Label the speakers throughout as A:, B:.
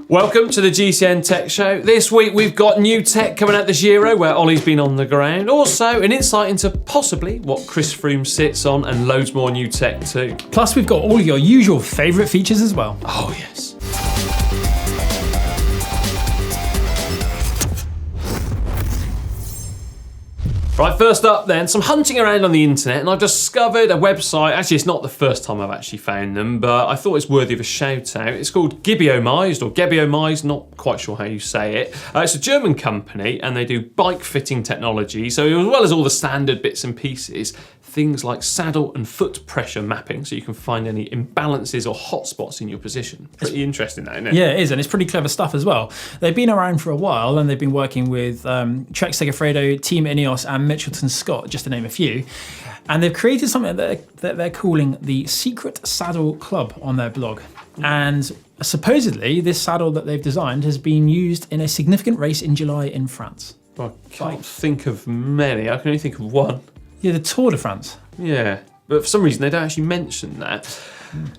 A: Welcome to the GCN Tech Show. This week we've got new tech coming out the Giro, where Ollie's been on the ground. Also, an insight into possibly what Chris Froome sits on, and loads more new tech too.
B: Plus, we've got all your usual favourite features as well.
A: Oh yes. Right, first up then, some hunting around on the internet, and I've discovered a website. Actually, it's not the first time I've actually found them, but I thought it's worthy of a shout out. It's called Gibbi or Gibbi, not quite sure how you say it. It's a German company, and they do bike fitting technology. So as well as all the standard bits and pieces, things like saddle and foot pressure mapping, so you can find any imbalances or hotspots in your position. Pretty interesting, that, isn't it?
B: Yeah, it is, and it's pretty clever stuff as well. They've been around for a while, and they've been working with Trek Segafredo, Team Ineos, and Mitchelton Scott, just to name a few. And they've created something that they're calling the Secret Saddle Club on their blog. And supposedly, this saddle that they've designed has been used in a significant race in July in France.
A: I can't think of many. I can only think of one.
B: Yeah, the Tour de France.
A: Yeah, but for some reason they don't actually mention that.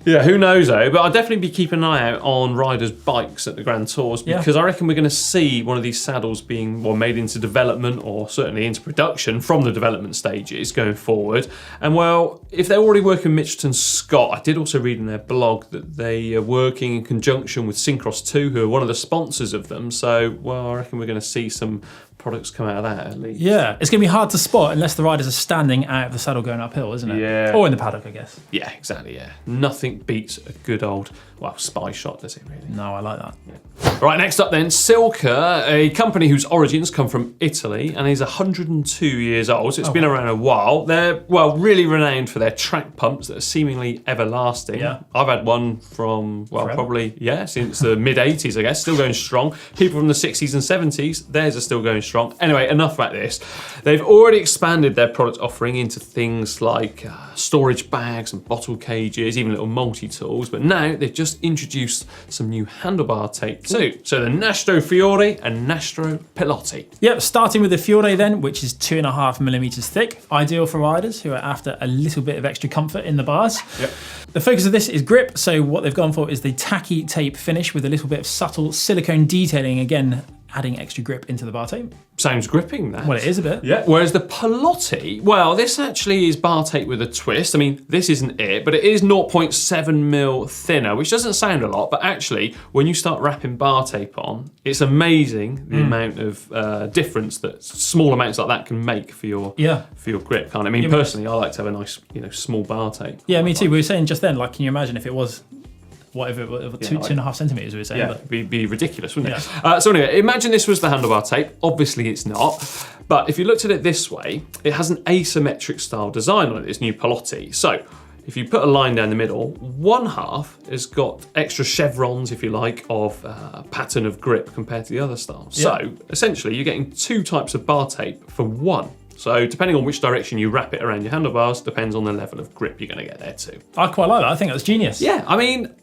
A: Yeah, who knows though, but I'll definitely be keeping an eye out on riders' bikes at the Grand Tours, because I reckon we're going to see one of these saddles being made into development, or certainly into production from the development stages going forward. And well, if they're already working with Mitchelton Scott, I did also read in their blog that they are working in conjunction with Syncross 2, who are one of the sponsors of them. So, well, I reckon we're going to see some products come out of that at least.
B: Yeah, it's going to be hard to spot unless the riders are standing out of the saddle going uphill, isn't it?
A: Yeah.
B: Or in the paddock, I guess.
A: Yeah, exactly, yeah. Nothing beats a good old, spy shot, does it really?
B: No, I like that.
A: Yeah. Right, next up then, Silca, a company whose origins come from Italy and is 102 years old, so it's been around a while. They're, really renowned for their track pumps that are seemingly everlasting.
B: Yeah.
A: I've had one from,
B: Forever?
A: probably, since the mid-80s, I guess, still going strong. People from the 60s and 70s, theirs are still going strong. Anyway, enough about this. They've already expanded their product offering into things like storage bags and bottle cages, even little multi-tools, but now they've just introduced some new handlebar tape too. So the Nastro Fiore and Nastro Pilotti.
B: Yep, starting with the Fiore then, which is 2.5mm thick, ideal for riders who are after a little bit of extra comfort in the bars.
A: Yep.
B: The focus of this is grip, so what they've gone for is the tacky tape finish with a little bit of subtle silicone detailing, again, adding extra grip into the bar tape.
A: Sounds gripping, that.
B: Well, it is a bit.
A: Yeah. Whereas the Pilotti, this actually is bar tape with a twist. I mean, this isn't it, but it is 0.7mm thinner, which doesn't sound a lot, but actually, when you start wrapping bar tape on, it's amazing the amount of difference that small amounts like that can make for your grip, can't it? I mean, personally, I like to have a nice, small bar tape.
B: Yeah, me too. We were saying just then, can you imagine if it was whatever, 2.5 centimetres we were saying.
A: Yeah, it'd be ridiculous, wouldn't it? So anyway, imagine this was the handlebar tape. Obviously it's not. But if you looked at it this way, it has an asymmetric style design on it, this new Pilotti. So if you put a line down the middle, one half has got extra chevrons, if you like, of pattern of grip compared to the other style. Yeah. So essentially you're getting two types of bar tape for one. So depending on which direction you wrap it around your handlebars, depends on the level of grip you're going to get there too.
B: I quite like that. I think that's genius.
A: Yeah, I mean,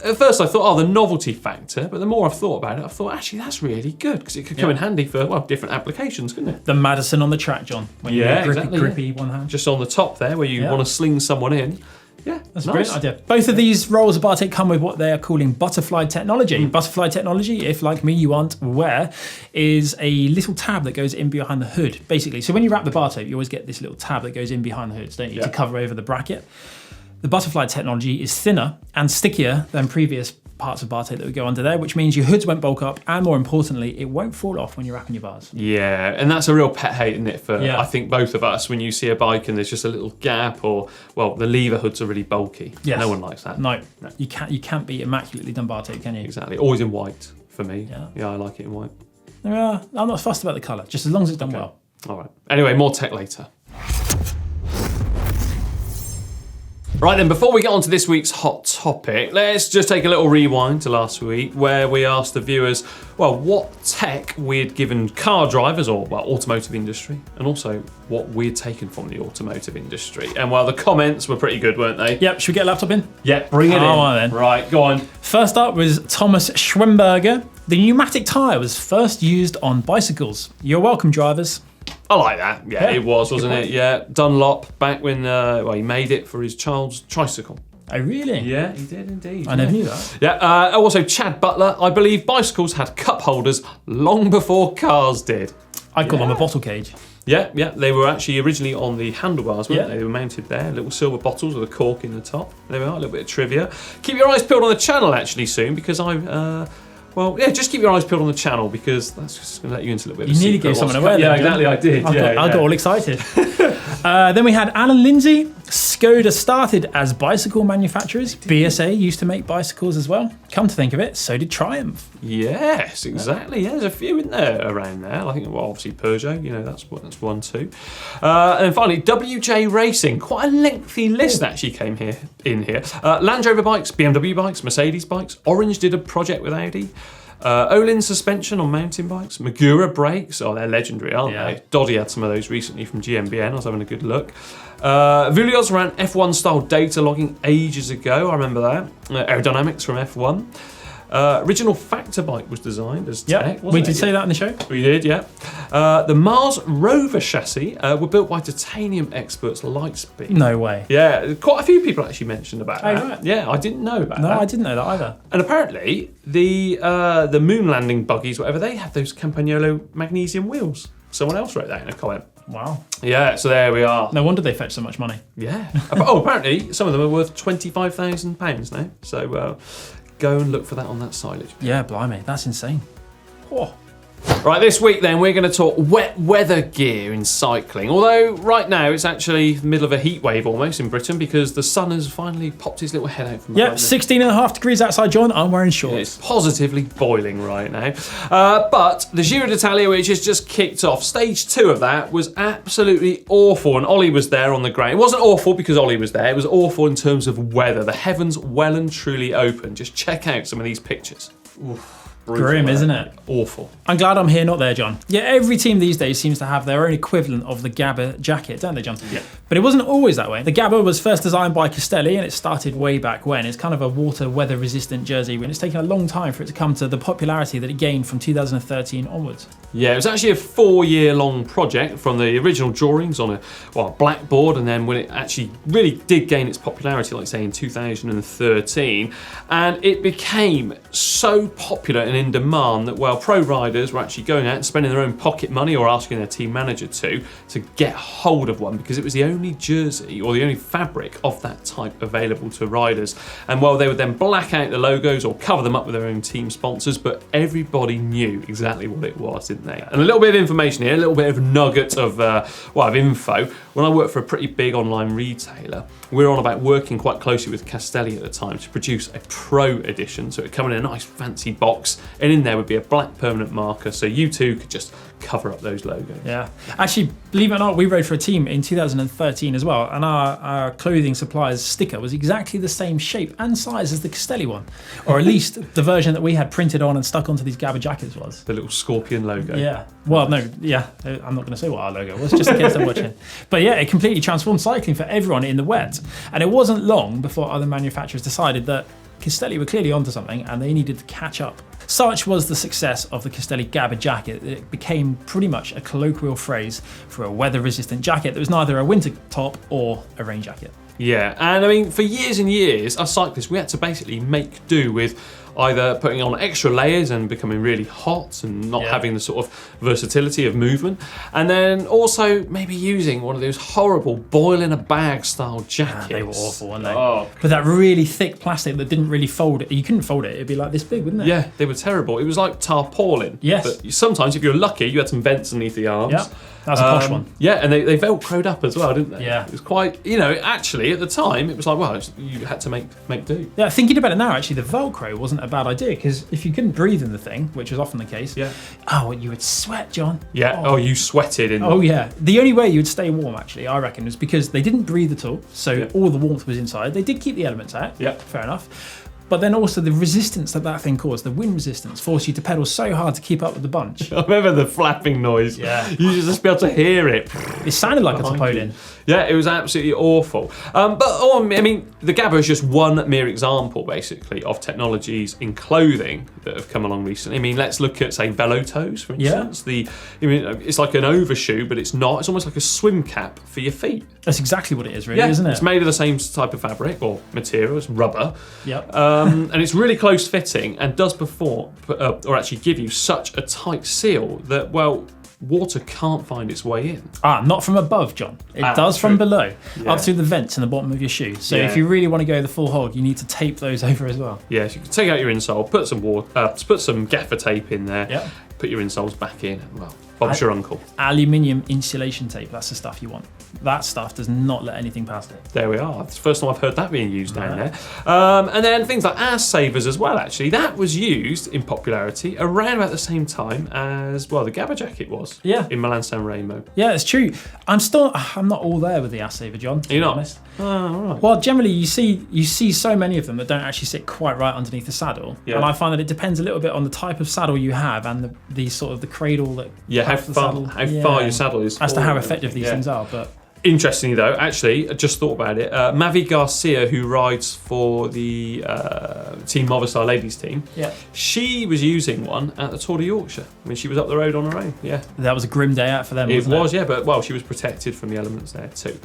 A: at first I thought, the novelty factor, but the more I've thought about it, I thought, actually, that's really good, because it could come in handy for, different applications, couldn't it?
B: The Madison on the track, John. When you get grippy one hand.
A: Just on the top there, where you want to sling someone in. Yeah,
B: that's a brilliant idea. Both of these rolls of bar tape come with what they are calling butterfly technology. Butterfly technology, if like me you aren't aware, is a little tab that goes in behind the hood, basically. So when you wrap the bar tape, you always get this little tab that goes in behind the hoods, don't you, to cover over the bracket. The butterfly technology is thinner and stickier than previous parts of bar tape that would go under there, which means your hoods won't bulk up, and more importantly, it won't fall off when you're wrapping your bars. Yeah,
A: and that's a real pet hate, isn't it, for I think both of us, when you see a bike and there's just a little gap, or the lever hoods are really bulky.
B: Yes.
A: No one likes that.
B: No. You can't be immaculately done bar tape, can you?
A: Exactly. Always in white for me. Yeah, I like it in white.
B: I'm not fussed about the colour, just as long as it's done well.
A: All right. Anyway, more tech later. Right then, before we get on to this week's hot topic, let's just take a little rewind to last week, where we asked the viewers, what tech we'd given car drivers or automotive industry, and also what we'd taken from the automotive industry. And the comments were pretty good, weren't they?
B: Yep, should we get a laptop in?
A: Yeah, bring it in.
B: On, then.
A: Right, go on.
B: First up was Thomas Schwemberger. The pneumatic tyre was first used on bicycles. You're welcome, drivers.
A: I like that. Yeah, it was, wasn't it? Yeah, Dunlop, back when he made it for his child's tricycle.
B: Oh, really?
A: Yeah, he did indeed.
B: I never knew that.
A: Yeah, also Chad Butler, I believe bicycles had cup holders long before cars did.
B: I call them a bottle cage.
A: Yeah, they were actually originally on the handlebars, weren't they? They were mounted there, little silver bottles with a cork in the top. There we are, a little bit of trivia. Keep your eyes peeled on the channel actually soon, because just keep your eyes peeled on the channel, because that's just going to let you into a little bit of a
B: You nearly gave someone away.
A: Yeah, exactly, I did.
B: I got all excited. Then we had Alan Lindsay. Skoda started as bicycle manufacturers. BSA used to make bicycles as well. Come to think of it, so did Triumph.
A: Yes, exactly. Yeah, there's a few in there around there. I think, obviously Peugeot, that's one too. And then finally, WJ Racing. Quite a lengthy list actually came in here. Land Rover bikes, BMW bikes, Mercedes bikes. Orange did a project with Audi. Olin suspension on mountain bikes. Magura brakes. Oh, they're legendary, aren't they? Doddy had some of those recently from GmbN. I was having a good look. Vulios ran F1 style data logging ages ago. I remember that. Aerodynamics from F1. Original Factor bike was designed as tech.
B: We did say that in the show.
A: We did, yeah. The Mars rover chassis were built by titanium experts Lightspeed.
B: No way.
A: Yeah, quite a few people actually mentioned about that.
B: Right.
A: Yeah, I didn't know about that.
B: No, I didn't know that either.
A: And apparently, the moon landing buggies, whatever, they have those Campagnolo magnesium wheels. Someone else wrote that in a comment.
B: Wow.
A: Yeah, so there we are.
B: No wonder they fetch so much money.
A: Yeah. Apparently, some of them are worth £25,000 now. So go and look for that on that silage.
B: Yeah, blimey, that's insane. Whoa.
A: Right, this week then we're going to talk wet weather gear in cycling. Although right now it's actually the middle of a heat wave almost in Britain, because the sun has finally popped his little head out from behind.
B: 16.5 degrees outside, John. I'm wearing shorts.
A: It's positively boiling right now. But the Giro d'Italia, which has just kicked off, stage 2 of that was absolutely awful, and Ollie was there on the ground. It wasn't awful because Ollie was there, it was awful in terms of weather. The heavens well and truly open. Just check out some of these pictures. Oof.
B: Grim, isn't it?
A: Awful.
B: I'm glad I'm here, not there, John. Yeah, every team these days seems to have their own equivalent of the Gabba jacket, don't they, John?
A: Yeah.
B: But it wasn't always that way. The Gabba was first designed by Castelli, and it started way back when. It's kind of a water weather resistant jersey, and it's taken a long time for it to come to the popularity that it gained from 2013 onwards. Yeah,
A: it was actually a 4-year-long project from the original drawings on a blackboard, and then when it actually really did gain its popularity, like say in 2013, and it became so popular and in demand that, pro riders were actually going out and spending their own pocket money or asking their team manager to get hold of one, because it was the only jersey or the only fabric of that type available to riders. And they would then black out the logos or cover them up with their own team sponsors, but everybody knew exactly what it was, didn't they? And a little bit of information here, a little bit of nugget of info. When I worked for a pretty big online retailer, we were on about working quite closely with Castelli at the time to produce a pro edition. So it would come in a nice fancy box, and in there would be a black permanent marker, so you too could just cover up those logos.
B: Yeah. Actually, believe it or not, we rode for a team in 2013 as well, and our clothing supplier's sticker was exactly the same shape and size as the Castelli one. Or at least the version that we had printed on and stuck onto these Gabba jackets was.
A: The little scorpion logo.
B: Yeah. Well, no, yeah. I'm not going to say what our logo was, just in case they're watching. But yeah, it completely transformed cycling for everyone in the wet. And it wasn't long before other manufacturers decided that Castelli were clearly onto something and they needed to catch up. Such was the success of the Castelli Gabba jacket that it became pretty much a colloquial phrase for a weather-resistant jacket that was neither a winter top or a rain jacket.
A: Yeah, and I mean, for years and years, us cyclists, we had to basically make do with either putting on extra layers and becoming really hot and not having the sort of versatility of movement, and then also maybe using one of those horrible boil in a bag style jackets.
B: They were awful, weren't they?
A: Oh.
B: With that really thick plastic that didn't really fold it. You couldn't fold it, it'd be like this big, wouldn't it?
A: Yeah, they were terrible. It was like tarpaulin.
B: Yes.
A: But sometimes, if you're lucky, you had some vents underneath the arms.
B: Yeah. That was a posh one.
A: Yeah, and they velcroed up as well, didn't they?
B: Yeah.
A: It was quite, actually at the time, it was like, you had to make do.
B: Yeah, thinking about it now, actually, the Velcro wasn't a bad idea, because if you couldn't breathe in the thing, which was often the case, you would sweat, John.
A: Yeah, you sweated.
B: Oh, yeah. The only way you'd stay warm, actually, I reckon, was because they didn't breathe at all, so all the warmth was inside. They did keep the elements out.
A: Yeah.
B: Fair enough. but then also the resistance that thing caused, the wind resistance, forced you to pedal so hard to keep up with the bunch.
A: I remember the flapping noise.
B: Yeah.
A: You just be able to hear it.
B: It sounded like a Topolin.
A: Yeah, it was absolutely awful. I mean, the Gabba is just one mere example, basically, of technologies in clothing that have come along recently. I mean, let's look at, say, Velotos, for instance. It's like an overshoe, but it's not. It's almost like a swim cap for your feet.
B: That's exactly what it is, really, isn't it?
A: It's made of the same type of fabric or material. It's rubber.
B: Yep.
A: And it's really close fitting and does actually give you such a tight seal that, well, water can't find its way in.
B: Not from above, John. It does from below, up through the vents in the bottom of your shoe. So if you really want to go the full hog, you need to tape those over as well.
A: Yeah, so you can take out your insole, put some gaffer tape in there, put your insoles back in, and well, Bob's your uncle.
B: Aluminium insulation tape, that's the stuff you want. That stuff does not let anything past it.
A: There we are. It's the first time I've heard that being used down there. And then things like ass savers as well, actually. That was used in popularity around about the same time as, well, the Gabba jacket was.
B: Yeah.
A: In Milan San Remo.
B: Yeah, it's true. I'm not all there with the ass saver, John.
A: You're not?
B: Honest.
A: Oh, all right.
B: Well, generally you see so many of them that don't actually sit quite right underneath the saddle. Yeah. And I find that it depends a little bit on the type of saddle you have and the sort of the cradle that
A: how far your saddle is.
B: As to how effective these things are, but
A: interestingly, though, actually, I just thought about it. Mavi Garcia, who rides for the Team Movistar ladies team, she was using one at the Tour de Yorkshire when she was up the road on her own. Yeah,
B: that was a grim day out for them.
A: It was, yeah, but well, she was protected from the elements there too.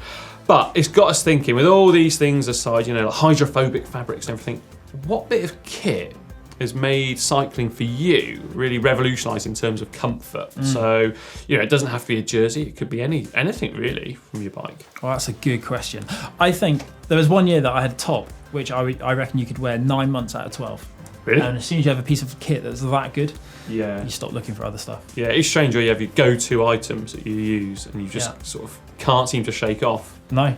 A: But it's got us thinking. With all these things aside, like hydrophobic fabrics and everything, what bit of kit has made cycling for you really revolutionised in terms of comfort? So, it doesn't have to be a jersey. It could be anything really from your bike.
B: Well, that's a good question. I think there was one year that I had a top, which I reckon you could wear 9 months out of 12.
A: Really?
B: And as soon as you have a piece of kit that's that good,
A: you
B: stop looking for other stuff.
A: Yeah, it's strange where you have your go-to items that you use and you just sort of can't seem to shake off.
B: No.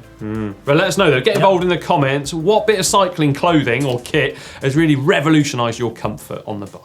A: But let us know though. Get involved in the comments. What bit of cycling clothing or kit has really revolutionised your comfort on the bike?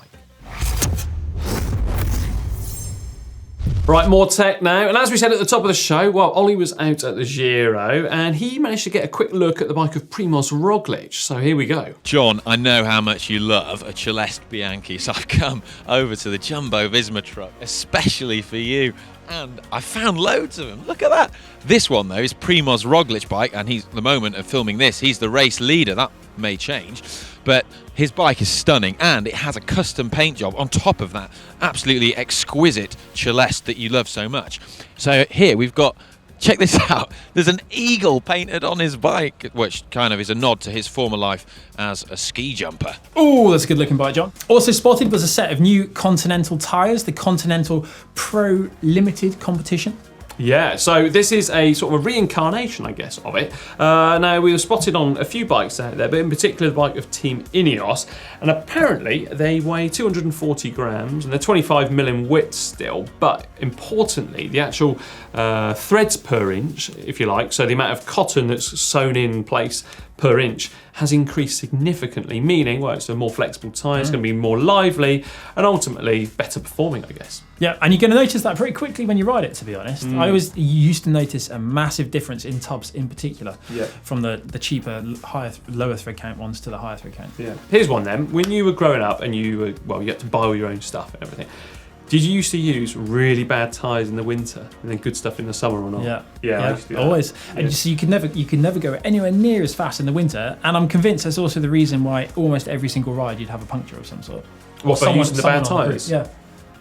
A: Right, more tech now. And as we said at the top of the show, well, Ollie was out at the Giro and he managed to get a quick look at the bike of Primoz Roglic. So here we go.
C: John, I know how much you love a Celeste Bianchi, so I've come over to the Jumbo Visma truck, especially for you. And I found loads of them. Look at that. This one, though, is Primoz Roglic bike, and he's, the moment of filming this, he's the race leader. That may change. But his bike is stunning, and it has a custom paint job on top of that absolutely exquisite Celeste that you love so much. So here we've got, check this out, there's an eagle painted on his bike, which kind of is a nod to his former life as a ski jumper.
B: Oh, that's a good looking bike, John. Also spotted was a set of new Continental tyres, the Continental Pro Limited competition.
A: Yeah, so this is a sort of a reincarnation, I guess, of it. Now, we were spotted on a few bikes out there, but in particular the bike of Team Ineos, and apparently they weigh 240 grams, and they're 25 mil in width still, but importantly, the actual threads per inch, if you like, so the amount of cotton that's sewn in place per inch has increased significantly, meaning, well, it's a more flexible tyre, it's going to be more lively, and ultimately better performing, I guess.
B: Yeah, and you're going to notice that pretty quickly when you ride it, to be honest. I always used to notice a massive difference in tubs in particular, from the cheaper, lower thread count ones to the higher thread count.
A: Yeah. Here's one then. When you were growing up and you had to buy all your own stuff and everything, did you used to use really bad tyres in the winter and then good stuff in the summer or not?
B: Yeah,
A: I used to do that.
B: Always. And so you could never go anywhere near as fast in the winter. And I'm convinced that's also the reason why almost every single ride you'd have a puncture of some sort.
A: What, by using the bad tyres?
B: Yeah.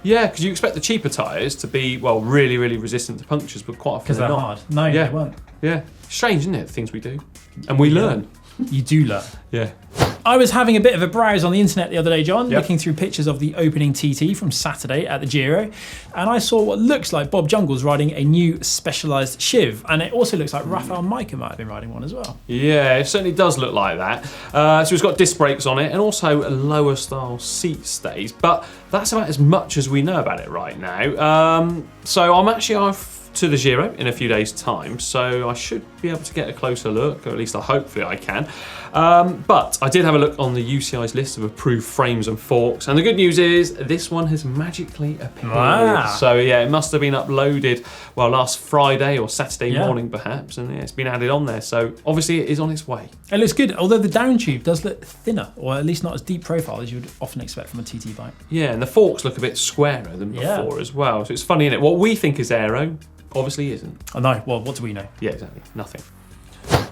A: Yeah, because you expect the cheaper tyres to be, well, really, really resistant to punctures, but quite often
B: because they're
A: not.
B: hard. No, they won't.
A: Yeah. Strange, isn't it, the things we do? And we learn.
B: You do learn.
A: Yeah.
B: I was having a bit of a browse on the internet the other day, John, looking through pictures of the opening TT from Saturday at the Giro, and I saw what looks like Bob Jungels riding a new Specialized Shiv, and it also looks like Rafael Majka might have been riding one as well.
A: Yeah, it certainly does look like that. So it's got disc brakes on it and also lower style seat stays, but that's about as much as we know about it right now. So I'm actually to the Giro in a few days' time, so I should be able to get a closer look, or at least hopefully I can. But I did have a look on the UCI's list of approved frames and forks, and the good news is this one has magically appeared.
B: Wow.
A: So yeah, it must have been uploaded, well, last Friday or Saturday morning perhaps, and yeah, it's been added on there, so obviously it is on its way.
B: It looks good, although the down tube does look thinner, or at least not as deep profile as you would often expect from a TT bike.
A: Yeah, and the forks look a bit squarer than before as well, so it's funny, isn't it? What we think is aero obviously isn't.
B: Oh no, well, what do we know?
A: Yeah, exactly, nothing.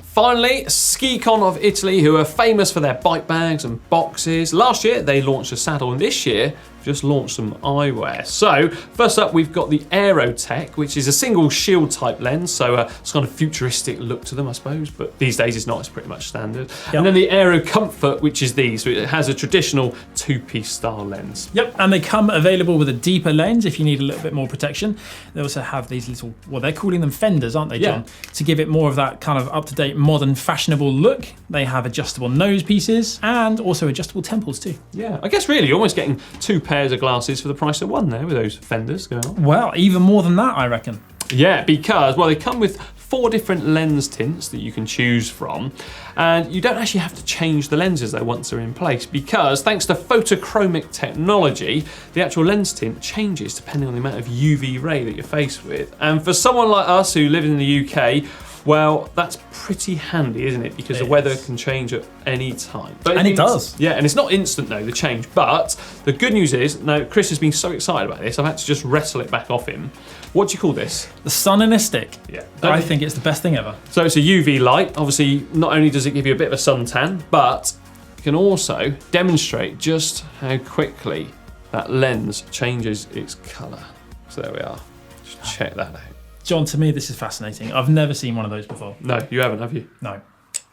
A: Finally, Skicon of Italy, who are famous for their bike bags and boxes. Last year, they launched a saddle, and this year, just launched some eyewear. So, first up, we've got the Aerotech, which is a single shield type lens, so it's kind of futuristic look to them, I suppose, but these days it's not, it's pretty much standard. Yep. And then the Aero Comfort, which is these, so it has a traditional two-piece style lens.
B: Yep, and they come available with a deeper lens if you need a little bit more protection. They also have these little, well, they're calling them fenders, aren't they, John? Yeah. To give it more of that kind of up-to-date, modern, fashionable look. They have adjustable nose pieces and also adjustable temples too.
A: Yeah, I guess really you're almost getting two pairs of glasses for the price of one there with those fenders going on.
B: Well, even more than that, I reckon.
A: Yeah, because, well, they come with 4 different lens tints that you can choose from, and you don't actually have to change the lenses though once they're in place, because thanks to photochromic technology, the actual lens tint changes depending on the amount of UV ray that you're faced with. And for someone like us who live in the UK, well, that's pretty handy, isn't it? Because the weather can change at any time.
B: And it does.
A: Yeah, and it's not instant though, the change. But the good news is, now Chris has been so excited about this, I've had to just wrestle it back off him. What do you call this?
B: The sun in a stick.
A: Yeah.
B: I think it's the best thing ever.
A: So it's a UV light. Obviously, not only does it give you a bit of a suntan, but it can also demonstrate just how quickly that lens changes its colour. So there we are. Just check that out.
B: John, to me, this is fascinating. I've never seen one of those before.
A: No, you haven't, have you?
B: No.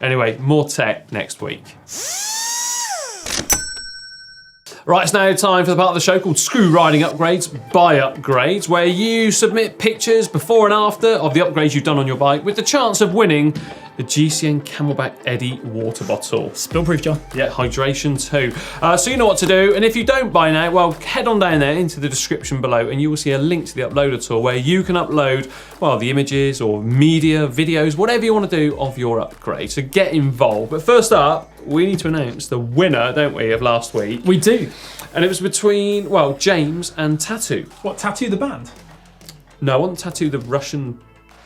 A: Anyway, more tech next week. Right, it's now time for the part of the show called Screw Riding Upgrades by Upgrades, where you submit pictures before and after of the upgrades you've done on your bike with the chance of winning the GCN Camelback Eddy water bottle.
B: Spill-proof, John.
A: Yeah, hydration too. So you know what to do, and if you don't by now, well, head on down there into the description below and you will see a link to the uploader tool where you can upload, well, the images or media, videos, whatever you want to do of your upgrade. So get involved. But first up, we need to announce the winner, don't we, of last week?
B: We do.
A: And it was between, well, James and Tattoo.
B: What, Tattoo the band?
A: No, I wasn't Tattoo the Russian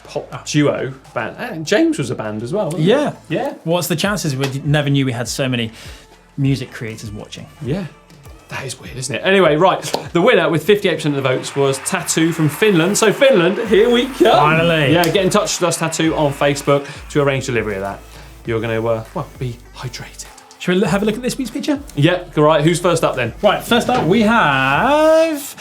A: pop duo band. And James was a band as well, wasn't
B: Yeah.
A: he? Yeah.
B: What's the chances? We never knew we had so many music creators watching.
A: Yeah. That is weird, isn't it? Anyway, right. The winner with 58% of the votes was Tattoo from Finland. So Finland, here we come.
B: Finally.
A: Yeah, get in touch with us, Tattoo, on Facebook to arrange delivery of that. You're going to, well, be hydrated.
B: Shall we have a look at this week's picture?
A: Yeah, all right. Who's first up then?
B: Right, first up we have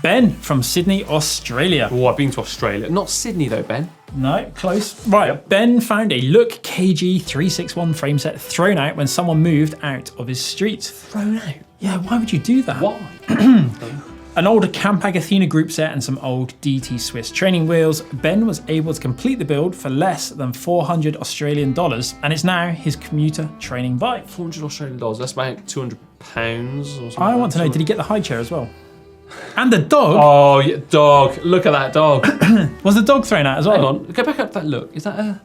B: Ben from Sydney, Australia.
A: Oh, I've been to Australia. Not Sydney though, Ben.
B: No, close. Right, yep. Ben found a Look KG361 frame set thrown out when someone moved out of his street.
A: Thrown out?
B: Yeah, why would you do that?
A: Why?
B: An older Campag Athena group set and some old DT Swiss training wheels. Ben was able to complete the build for less than 400 Australian dollars, and it's now his commuter training bike.
A: 400 Australian dollars, that's about 200 pounds or something.
B: I want to know, did he get the high chair as well? And the dog?
A: Oh, yeah, dog. Look at that dog.
B: Was the dog thrown out as well?
A: Hang on, go back up to that look. Is that a...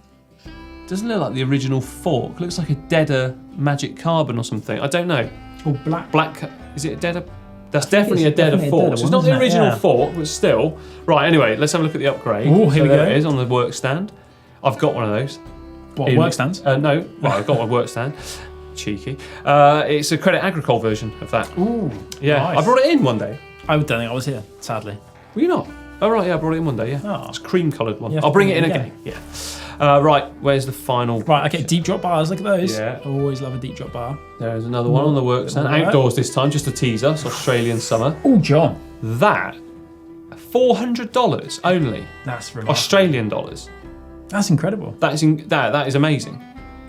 A: Doesn't look like the original fork. Looks like a Deader Magic Carbon or something. I don't know.
B: Oh, black.
A: Black, is it a Deader? That's definitely a Deader fork. So it's not the original fork, but still. Right, anyway, let's have a look at the upgrade.
B: Oh, here we go.
A: There it is on the work stand. I've got one of those.
B: What, work stands?
A: No, well, I've got one work stand. Cheeky. It's a Credit Agricole version of that.
B: Ooh,
A: yeah.
B: Nice.
A: I brought it in one day.
B: I don't think I was here, sadly.
A: Were you not? Oh, right, yeah, I brought it in one day, yeah.
B: Oh.
A: It's a cream-coloured one.
B: Yeah,
A: I'll bring it in again. Yeah. Right, where's the final?
B: Right, okay, deep drop bars, look at those.
A: Yeah.
B: Always love a deep drop bar.
A: There's another one on the work stand.
B: Right.
A: Outdoors this time, just to tease us, Australian summer.
B: Oh, John.
A: That, $400 only.
B: That's remarkable.
A: Australian dollars.
B: That's incredible.
A: That is amazing.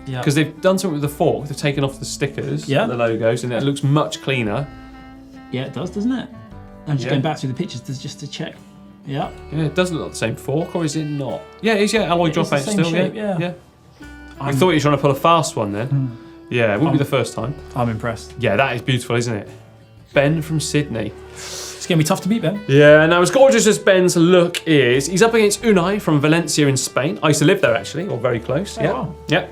B: Yeah.
A: Because they've done something with the fork. They've taken off the stickers, the logos, and it looks much cleaner.
B: Yeah, it does, doesn't it? I'm just going back through the pictures just to check. Yeah.
A: Yeah, it doesn't look like the same fork, or is it not? Yeah, it is, yeah. Alloy dropout still,
B: shape,
A: yeah. I thought you were trying to pull a fast one then. Yeah, it wouldn't be the first time.
B: I'm impressed.
A: Yeah, that is beautiful, isn't it? Ben from Sydney. It's
B: going to be tough to beat, Ben.
A: Yeah, now as gorgeous as Ben's look is, he's up against Ooyy from Valencia in Spain. I used to live there actually, or very close.
B: Oh,
A: yeah.
B: wow.
A: Yeah.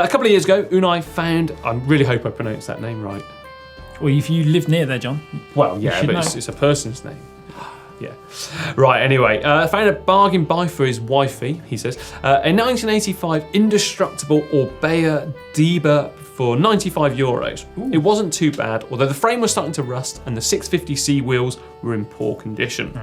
A: A couple of years ago, Ooyy found, I really hope I pronounced that name right.
B: Well, if you live near there, John.
A: Well, yeah, but
B: know.
A: it's a person's name. Yeah. Right, anyway, found a bargain buy for his wifey, he says. A 1985 indestructible Orbea Diba for €95. It wasn't too bad, although the frame was starting to rust and the 650C wheels were in poor condition.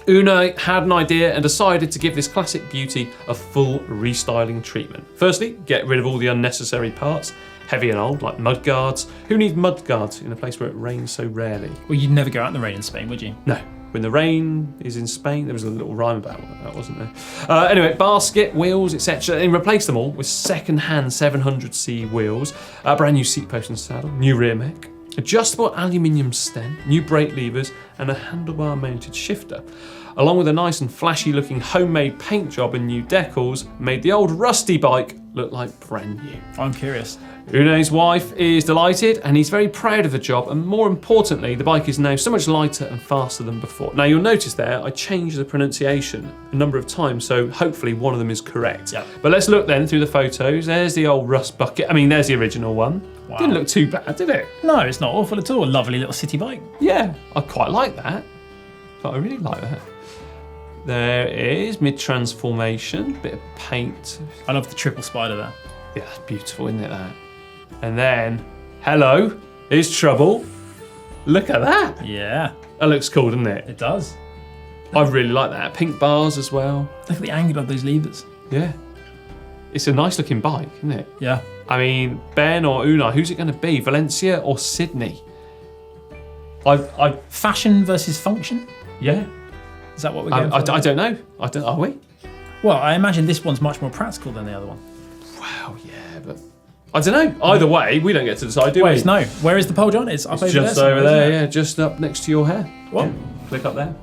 A: Ooyy had an idea and decided to give this classic beauty a full restyling treatment. Firstly, get rid of all the unnecessary parts, heavy and old, like mudguards. Who needs mudguards in a place where it rains so rarely?
B: Well, you'd never go out in the rain in Spain, would you?
A: No. When the rain is in Spain, there was a little rhyme about that, wasn't there? Anyway, basket, wheels, etc. And replaced them all with second-hand 700C wheels, a brand new seat post and saddle, new rear mech, adjustable aluminium stem, new brake levers, and a handlebar-mounted shifter. Along with a nice and flashy-looking homemade paint job and new decals, made the old rusty bike look like brand new.
B: I'm curious.
A: Ooy's wife is delighted and he's very proud of the job, and more importantly, the bike is now so much lighter and faster than before. Now you'll notice there, I changed the pronunciation a number of times, so hopefully one of them is correct.
B: Yep.
A: But let's look then through the photos. There's the old rust bucket. I mean, there's the original one.
B: Wow.
A: Didn't look too bad, did it?
B: No, it's not awful at all. A lovely little city bike.
A: Yeah, I quite like that. I really like that. There is mid-transformation, bit of paint.
B: I love the triple spider there.
A: Yeah, that's beautiful, isn't it, that? And then, hello, here's trouble. Look at that.
B: Yeah,
A: That looks cool, doesn't it?
B: it does.
A: I really like that. Pink bars as well.
B: Look at the angle of those levers.
A: Yeah. It's a nice looking bike, isn't it?
B: Yeah.
A: I mean, Ben or Ooyy, who's it going to be? Valencia or Sydney? I
B: Fashion versus function?
A: yeah.
B: Is that what we're going for?
A: I don't know. Are we?
B: Well, I imagine this one's much more practical than the other one.
A: Wow, yeah, but I don't know. Either way, we don't get to decide, do we?
B: Wait, no. Where is the pole, John? It's up
A: It's
B: over
A: just
B: there.
A: over
B: somewhere,
A: there,
B: isn't
A: yeah, just up next to your hair.
B: What?
A: Yeah, click up there.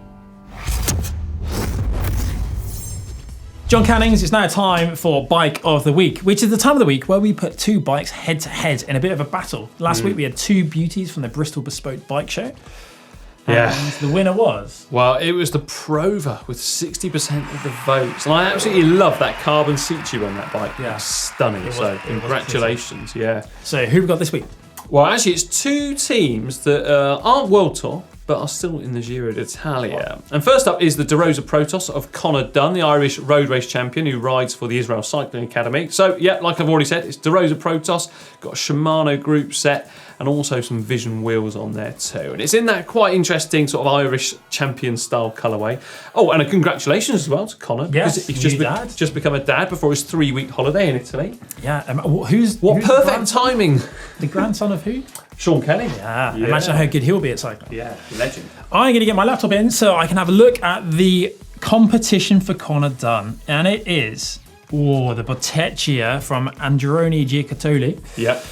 B: John Cannings, it's now time for Bike of the Week, which is the time of the week where we put two bikes head to head in a bit of a battle. Last week we had two beauties from the Bristol Bespoke Bike Show.
A: Yeah.
B: And the winner was...
A: Well, it was the Prova with 60% of the votes. And I absolutely love that carbon seat tube on that bike.
B: Yeah.
A: It's stunning.
B: It was-
A: So
B: it was
A: congratulations, yeah.
B: So who we got this week?
A: Well, actually, it's two teams that aren't World Tour, but are still in the Giro d'Italia. And first up is the De Rosa Protoss of Conor Dunn, the Irish road race champion who rides for the Israel Cycling Academy. So, yeah, like I've already said, it's De Rosa Protoss, got a Shimano group set, and also some Vision wheels on there too. And it's in that quite interesting sort of Irish champion style colourway. Oh, and a congratulations as well to Conor.
B: Yes,
A: because he's
B: new dad.
A: just become a dad before his 3-week holiday in Italy.
B: Yeah.
A: What
B: who's
A: perfect timing.
B: The grandson of who?
A: Sean Kelly.
B: Yeah. Imagine how good he'll be at cycling.
A: Yeah, legend.
B: I'm going to get my laptop in so I can have a look at the competition for Conor Dunn. And it is, the Bottecchia from Androni Giocattoli.
A: Yep.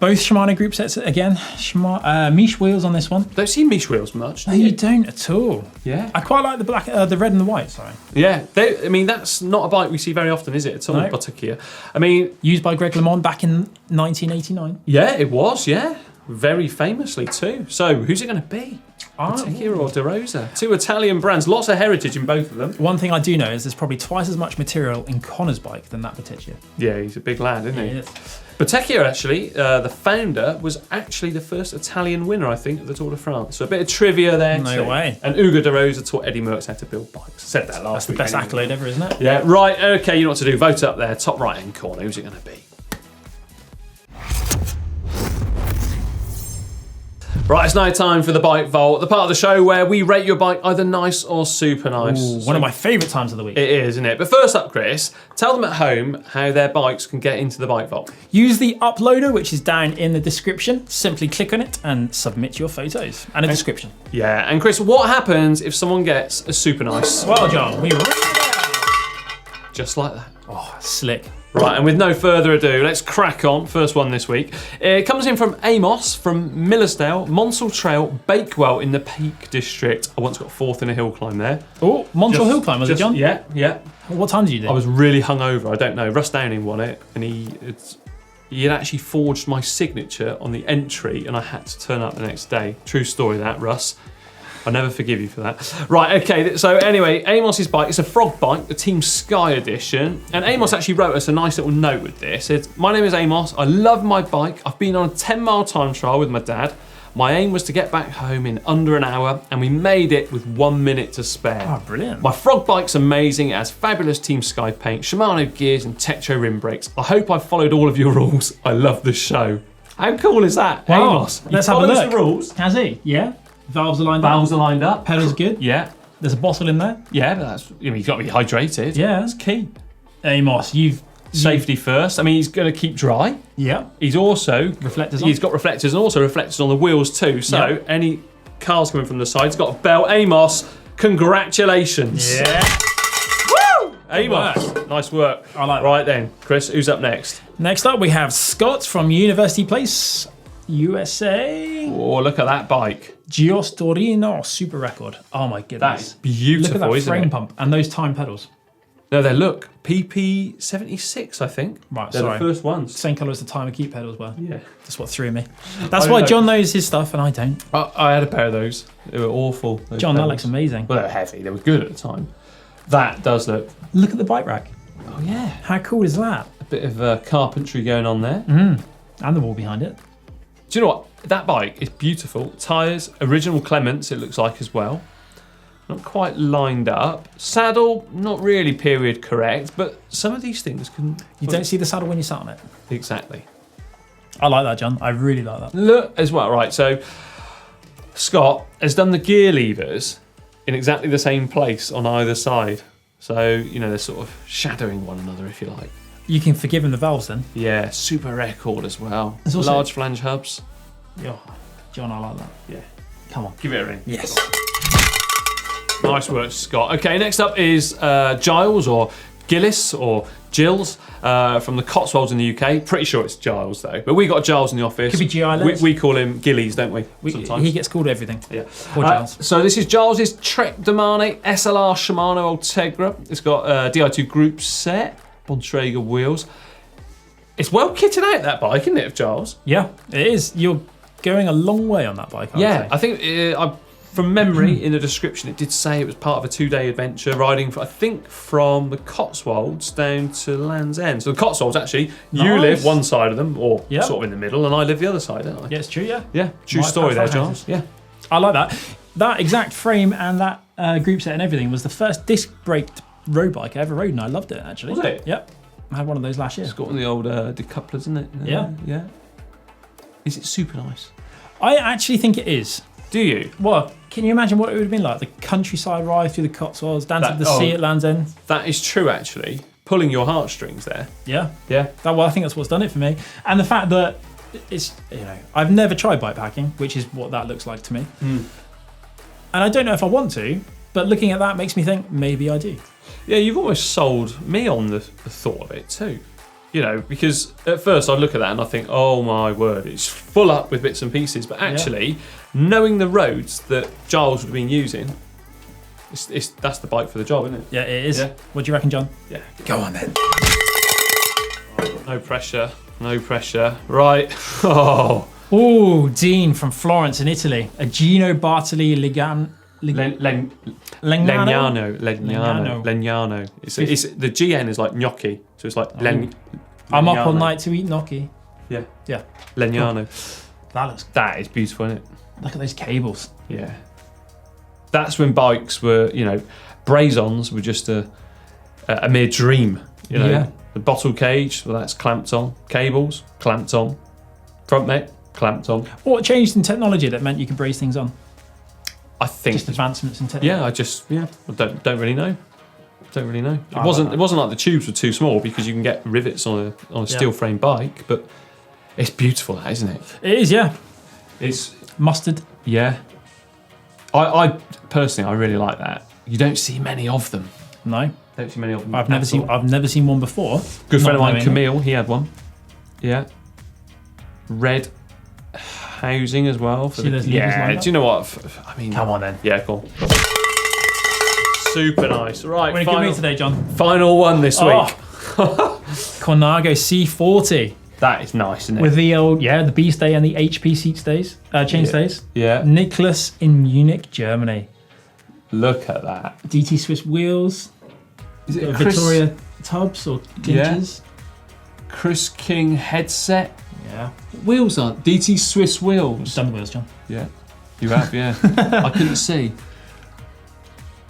B: Both Shimano group sets again. Miche wheels on this one.
A: Don't see Miche wheels much.
B: No, you don't at all.
A: Yeah.
B: I quite like the black, the red and the white. Sorry.
A: Yeah. I mean, that's not a bike we see very often, is it? At all,
B: No.
A: Bottecchia. I mean,
B: Used by Greg LeMond back in 1989.
A: yeah, it was. Yeah, very famously too. So, who's it going to be? Bottecchia or De Rosa? Two Italian brands. Lots of heritage in both of them.
B: One thing I do know is there's probably twice as much material in Conor's bike than that Bottecchia.
A: Yeah, he's a big lad, isn't he?
B: Yes.
A: Bottecchia, actually, the founder, was actually the first Italian winner, I think, of the Tour de France. So a bit of trivia there.
B: No
A: too.
B: way.
A: And Ugo De Rosa taught Eddie Merckx how to build bikes. Said that
B: That's
A: last
B: the
A: week.
B: best
A: anyway.
B: accolade ever, isn't it?
A: Yeah, right. Okay, you know what to do. Vote up there, top right-hand corner. Who's it going to be? Right, it's now time for the Bike Vault, the part of the show where we rate your bike either nice or super nice.
B: Ooh, one of my favourite times of the week.
A: It is, isn't it? But first up, Chris, tell them at home how their bikes can get into the Bike Vault.
B: Use the uploader, which is down in the description. Simply click on it and submit your photos and a description.
A: Yeah, and Chris, what happens if someone gets a super nice?
B: Well, John, we
A: Just like that.
B: Oh, slick.
A: Right, and with no further ado, let's crack on. First one this week. It comes in from Amos from Millersdale, Monsell Trail, Bakewell in the Peak District. I once got fourth in a hill climb there.
B: Oh, Monsell Hill Climb, was it, John?
A: Yeah, yeah.
B: What time did you do?
A: I was really hungover, I don't know. Russ Downing won it, and he had actually forged my signature on the entry, and I had to turn up the next day. True story, that, Russ. I'll never forgive you for that. Right, okay, so anyway, Amos's bike is a frog bike, the Team Sky edition. And Amos actually wrote us a nice little note with this. It's, my name is Amos, I love my bike. I've been on a 10-mile time trial with my dad. My aim was to get back home in under an hour, and we made it with 1 minute to spare.
B: Oh, brilliant.
A: My frog bike's amazing. It has fabulous Team Sky paint, Shimano gears, and Techo rim brakes. I hope I've followed all of your rules. I love the show. How cool is that?
B: Wow.
A: Amos,
B: Let's have a look.
A: the rules.
B: Has he? Yeah. Valves are lined
A: Valves
B: up.
A: are lined up.
B: Pedals good.
A: Yeah.
B: There's a bottle in there.
A: Yeah, but that's, I mean, you've got to be hydrated.
B: Yeah.
A: That's key.
B: Amos,
A: Safety first. I mean, he's going to keep dry.
B: Yeah.
A: He's also
B: Reflectors on.
A: He's got reflectors and also reflectors on the wheels too. So
B: Yeah.
A: any cars coming from the side, he's got a belt. Amos, congratulations.
B: Yeah.
A: Woo! Amos, nice work.
B: I like that.
A: Right then, Chris, who's up next?
B: Next up, we have Scott from University Place, USA.
A: Oh, look at that bike.
B: Giostorino Super Record. Oh my
A: That
B: goodness.
A: is beautiful,
B: Look at that
A: isn't
B: frame
A: it?
B: pump and those time pedals.
A: No, they look PP76, I think.
B: Right,
A: They're
B: sorry.
A: the first ones.
B: Same colour as the timer keep pedals were.
A: Yeah.
B: That's what threw me. That's
A: I
B: why
A: know.
B: John knows his stuff and I don't.
A: I had a pair of those. They were awful. those
B: John, that
A: pedals.
B: looks amazing.
A: Well, they were heavy. They were good at the time. That does look.
B: Look at the bike rack.
A: Oh yeah.
B: How cool is that?
A: A bit of carpentry going on there.
B: And the wall behind it.
A: Do you know what? That bike is beautiful. Tyres, original Clements, it looks like as well. Not quite lined up. Saddle, not really period correct, but some of these things can.
B: You don't see the saddle when you sat on it.
A: Exactly.
B: I like that, John. I really like that.
A: Look as well, right? So Scott has done the gear levers in exactly the same place on either side. So, you know, they're sort of shadowing one another, if you like.
B: You can forgive him the valves then.
A: Yeah, super record as well.
B: There's also-
A: Large flange hubs.
B: Yeah. John, I like that.
A: Yeah.
B: Come on.
A: Give it a ring.
B: Yes.
A: Nice work, Scott. Okay, next up is Giles or Gillis or Gills from the Cotswolds in the UK. Pretty sure it's Giles though, but we got Giles in the office.
B: Could be Giles.
A: We call him Gillies, don't we? Sometimes.
B: He gets called everything.
A: Yeah.
B: Poor Giles.
A: So this is Giles's Trek Domane SLR Shimano Ultegra. It's got Di2 group set, Bontrager wheels. It's well kitted out, that bike, isn't it, of Giles?
B: Yeah, it is. You're going a long way on that bike, I would say.
A: I think from memory in the description it did say it was part of a 2-day adventure riding, I think, from the Cotswolds down to Land's End. So the Cotswolds, actually, you
B: Nice.
A: live one side of them, or
B: Yep.
A: sort of in the middle, and I live the other side, don't I?
B: Yeah, it's true, yeah.
A: Yeah, true
B: My
A: story there,
B: front
A: Giles.
B: houses.
A: Yeah.
B: I like that. That exact frame and that group set and everything was the first disc braked road bike I ever rode, and I loved it, actually.
A: Was it?
B: Yep. I had one of those last year.
A: It's got all the old decouplers, isn't it?
B: Yeah.
A: Yeah. Is it super nice?
B: I actually think it is.
A: Do you?
B: Well, can you imagine what it would have been like? The countryside ride through the Cotswolds, down to the sea at Land's End.
A: That is true, actually. Pulling your heartstrings there.
B: Yeah.
A: Yeah.
B: I think that's what's done it for me. And the fact that it's, I've never tried bike packing, which is what that looks like to me. And I don't know if I want to, but looking at that makes me think maybe I do.
A: Yeah, you've almost sold me on the thought of it too. You know, because at first I look at that and I think, oh my word, it's full up with bits and pieces. But actually, knowing the roads that Giles would have been using, that's the bike for the job, isn't it?
B: Yeah, it is.
A: Yeah.
B: What do you reckon, John?
A: Yeah.
B: Go on then.
A: No pressure. No pressure. Right. Oh.
B: Oh, Dean from Florence in Italy. A Gino Bartoli Legnano.
A: Legnano. It's the GN is like gnocchi, so it's like
B: I'm up all night to eat gnocchi.
A: Yeah.
B: Yeah.
A: Legnano.
B: That
A: is beautiful, isn't it?
B: Look at those cables.
A: Yeah. That's when bikes were, braze-ons were just a mere dream.
B: Yeah.
A: The bottle cage, well, that's clamped on. Cables, clamped on. Front mech, clamped on.
B: What changed in technology that meant you could brace things on?
A: I think.
B: Just advancements in technology.
A: I don't really know. Don't really know. It wasn't like the tubes were too small, because you can get rivets on a steel frame bike, but it's beautiful, that, isn't it?
B: It is, yeah.
A: It's
B: mustard.
A: Yeah. I personally, I really like that. You don't see many of them.
B: No.
A: Don't see many of them.
B: I've never seen one before.
A: Good friend of mine, Camille, he had one. Yeah. Red housing as well.
B: See those levers lined up?
A: Do you know what? I mean,
B: Come on then.
A: Yeah, cool. Super nice. Right,
B: What are you giving me today, John?
A: Final one this week.
B: Conago C40.
A: That is nice, isn't it?
B: With the old, the B stay and the HP seat stays, chain stays.
A: Yeah.
B: Nicholas in Munich, Germany.
A: Look at that.
B: DT Swiss wheels.
A: Is it
B: Victoria tubs or hinges?
A: Chris King headset.
B: Yeah.
A: Wheels are DT Swiss wheels.
B: Done the wheels, John.
A: Yeah. You have, yeah. I couldn't see.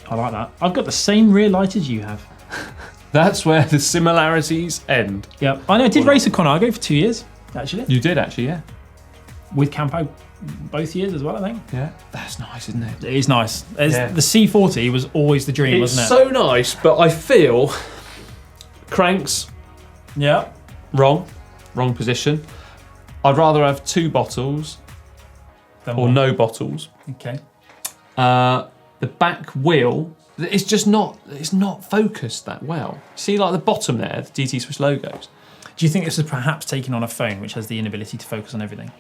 B: I like that. I've got the same rear light as you have.
A: That's where the similarities end.
B: Yeah, I know. I did race a Conago for 2 years, actually.
A: You did actually, yeah.
B: With Campo both years as well, I think.
A: Yeah. That's nice, isn't it?
B: It is nice. The C40 was always the dream, wasn't it?
A: It's so nice, but I feel cranks,
B: Yeah.
A: wrong position. I'd rather have 2 bottles or no bottles.
B: Okay.
A: The back wheel, it's just not focused that well. See, like the bottom there, the DT Swiss logos.
B: Do you think this is perhaps taken on a phone which has the inability to focus on everything?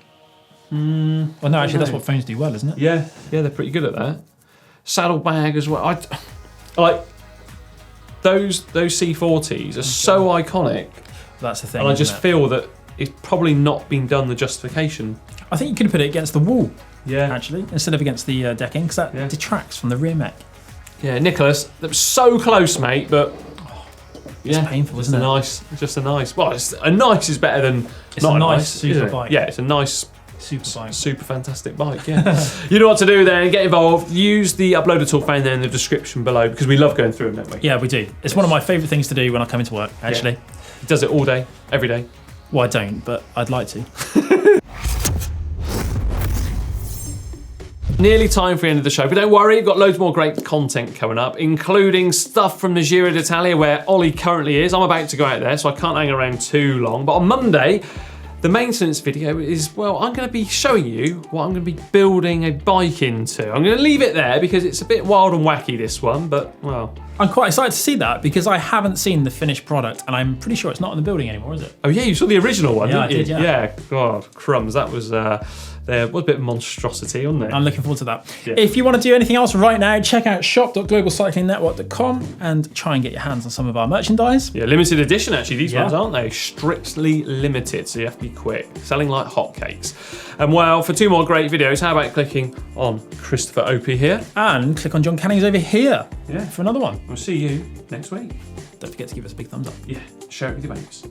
B: Well, no, actually, that's what phones do well, isn't it?
A: Yeah, they're pretty good at that. Saddlebag as well. I like those C40s are so iconic.
B: That's the thing.
A: And I just feel that it's probably not been done the justification.
B: I think you could have put it against the wall.
A: Yeah.
B: Actually, instead of against the decking, because that detracts from the rear mech.
A: Yeah, Nicholas, that was so close, mate, but
B: it's painful, isn't it?
A: Just a nice. Well, a nice is better than
B: it's
A: not
B: a nice super bike.
A: Yeah, it's a nice
B: super bike,
A: super fantastic bike. Yeah, you know what to do then. Get involved. Use the uploader tool found there in the description below because we love going through them, don't we?
B: Yeah, we do. It's one of my favourite things to do when I come into work. Actually,
A: he does it all day, every day.
B: Well, I don't, but I'd like to.
A: Nearly time for the end of the show, but don't worry, we've got loads more great content coming up, including stuff from the Giro d'Italia where Ooyy currently is. I'm about to go out there, so I can't hang around too long. But on Monday, the maintenance video is, well, I'm going to be showing you what I'm going to be building a bike into. I'm going to leave it there because it's a bit wild and wacky, this one, but, well...
B: I'm quite excited to see that because I haven't seen the finished product and I'm pretty sure it's not in the building anymore, is it?
A: Oh yeah, you saw the original one, didn't you?
B: I did, yeah.
A: Yeah, God, crumbs, that was... There was a bit of monstrosity, wasn't there?
B: I'm looking forward to that.
A: Yeah.
B: If you want to do anything else right now, check out shop.globalcyclingnetwork.com and try and get your hands on some of our merchandise.
A: Yeah, limited edition actually, these ones, aren't they? Strictly limited, so you have to be quick. Selling like hotcakes. And well, for 2 more great videos, how about clicking on Christopher OP here?
B: And click on John Canning's over here for another one.
A: We'll see you next week.
B: Don't forget to give us a big thumbs up.
A: Yeah, share it with your mates.